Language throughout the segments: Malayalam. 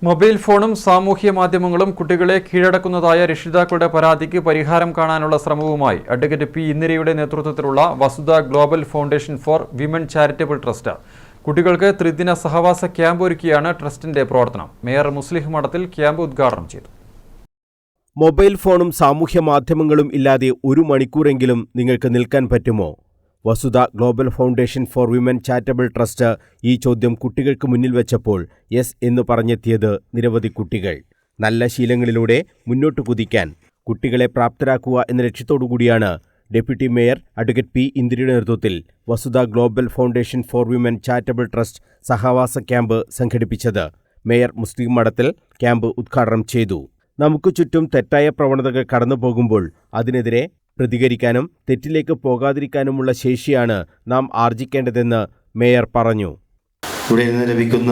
മൊബൈൽ ഫോണും സാമൂഹ്യ മാധ്യമങ്ങളും കുട്ടികളെ കീഴടക്കുന്നതായ രക്ഷിതാക്കളുടെ പരാതിക്ക് പരിഹാരം കാണാനുള്ള ശ്രമവുമായി അഡ്വക്കേറ്റ് പി ഇന്ദിരയുടെ നേതൃത്വത്തിലുള്ള Vasudha global foundation for women charitable trust കുട്ടികൾക്ക് ത്രിദിന സഹവാസ ക്യാമ്പ് ഒരുക്കിയാണ് ട്രസ്റ്റിന്റെ പ്രവർത്തനം. മേയർ മുസ്ലിഹ് മഠത്തിൽ ക്യാമ്പ് ഉദ്ഘാടനം ചെയ്തു. മൊബൈൽ ഫോണും സാമൂഹ്യ മാധ്യമങ്ങളും ഇല്ലാതെ ഒരു മണിക്കൂറെങ്കിലും നിങ്ങൾക്ക് നിൽക്കാൻ പറ്റുമോ? Vasudha global foundation for women charitable trust ഈ ചോദ്യം കുട്ടികൾക്ക് മുന്നിൽ വെച്ചപ്പോൾ യെസ് എന്ന് പറഞ്ഞെത്തിയത് നിരവധി കുട്ടികൾ. നല്ല ശീലങ്ങളിലൂടെ മുന്നോട്ട് കുതിക്കാൻ കുട്ടികളെ പ്രാപ്തരാക്കുക എന്ന ലക്ഷ്യത്തോടുകൂടിയാണ് ഡെപ്യൂട്ടി മേയർ അഡ്വക്കേറ്റ് പി ഇന്ദിരയുടെ നേതൃത്വത്തിൽ Vasudha global foundation for women charitable trust സഹവാസ ക്യാമ്പ് സംഘടിപ്പിച്ചത്. മേയർ മുസ്ലിം മഠത്തിൽ ക്യാമ്പ് ഉദ്ഘാടനം ചെയ്തു. നമുക്ക് ചുറ്റും തെറ്റായ പ്രവണതകൾ കടന്നു പോകുമ്പോൾ അതിനെതിരെ പ്രതികരിക്കാനും തെറ്റിലേക്ക് പോകാതിരിക്കാനുമുള്ള ശേഷിയാണ് നാം ആർജിക്കേണ്ടതെന്ന് മേയർ പറഞ്ഞു. ഇവിടെ നിന്ന് ലഭിക്കുന്ന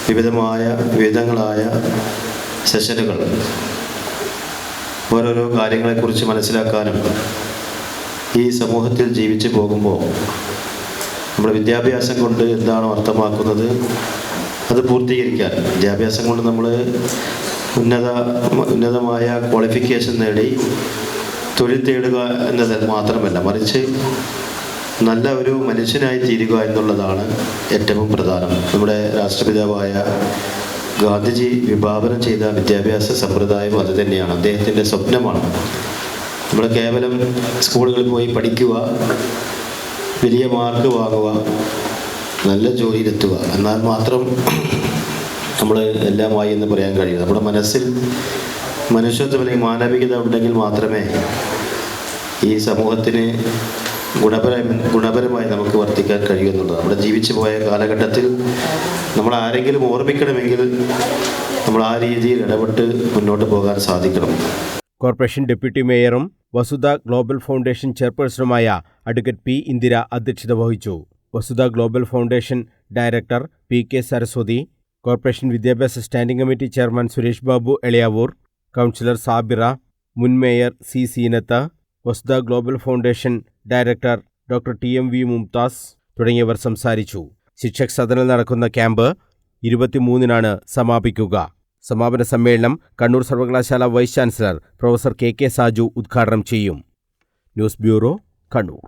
വിവിധങ്ങളായ സെഷനുകൾ ഓരോരോ കാര്യങ്ങളെക്കുറിച്ച് മനസ്സിലാക്കാനും ഈ സമൂഹത്തിൽ ജീവിച്ചു പോകുമ്പോൾ നമ്മുടെ വിദ്യാഭ്യാസം കൊണ്ട് എന്താണോ അർത്ഥമാക്കുന്നത് അത് പൂർത്തീകരിക്കാൻ, വിദ്യാഭ്യാസം കൊണ്ട് നമ്മൾ ഉന്നതമായ ക്വാളിഫിക്കേഷൻ നേടി തൊഴിൽ തേടുക എന്നത് മാത്രമല്ല, മറിച്ച് നല്ല ഒരു മനുഷ്യനായി തീരുക എന്നുള്ളതാണ് ഏറ്റവും പ്രധാനം. നമ്മുടെ രാഷ്ട്രപിതാവായ ഗാന്ധിജി വിഭാവനം ചെയ്ത വിദ്യാഭ്യാസ സമ്പ്രദായം അത് തന്നെയാണ്. അദ്ദേഹത്തിൻ്റെ സ്വപ്നമാണ് നമ്മൾ കേവലം സ്കൂളുകളിൽ പോയി പഠിക്കുക, വലിയ മാർക്ക് വാങ്ങുക, നല്ല ജോലിയിലെത്തുക, എന്നാൽ മാത്രം നമ്മൾ എല്ലാമായി എന്ന് പറയാൻ കഴിയും. നമ്മുടെ മനസ്സിൽ മനുഷ്യത്വം അല്ലെങ്കിൽ മാനവികത ഉണ്ടെങ്കിൽ മാത്രമേ ഈ സമൂഹത്തിന് ഗുണപരമായി നമുക്ക് വർത്തിക്കാൻ കഴിയുമെന്നുള്ളത്. നമ്മുടെ ജീവിച്ചു പോയ കാലഘട്ടത്തിൽ നമ്മൾ ആരെങ്കിലും ഓർമ്മിക്കണമെങ്കിൽ നമ്മൾ ആ രീതിയിൽ ഇടപെട്ട് മുന്നോട്ട് പോകാൻ സാധിക്കണം. കോർപ്പറേഷൻ ഡെപ്യൂട്ടി മേയറും വസുധ ഗ്ലോബൽ ഫൗണ്ടേഷൻ ചെയർപേഴ്സണുമായ അഡ്വക്കേറ്റ് പി ഇന്ദിര അധ്യക്ഷത വഹിച്ചു. Vasudha global foundation director P K Saraswati, corporation വിദ്യാഭ്യാസ standing committee chairman Suresh Babu Elayavoor, councillor Sabira, മുൻ mayor C Seenath, Vasudha global foundation director doctor TMV Mumtaz തുടങ്ങിയവർ സംസാരിച്ചു. ശിക്ഷക് സദനിൽ നടക്കുന്ന ക്യാമ്പ് 23-നാണ് സമാപിക്കുക. സമാപന സമ്മേളനം കണ്ണൂർ സർവകലാശാല vice chancellor professor KK Saju ഉദ്ഘാടനം ചെയ്യും. News bureau, Kannur.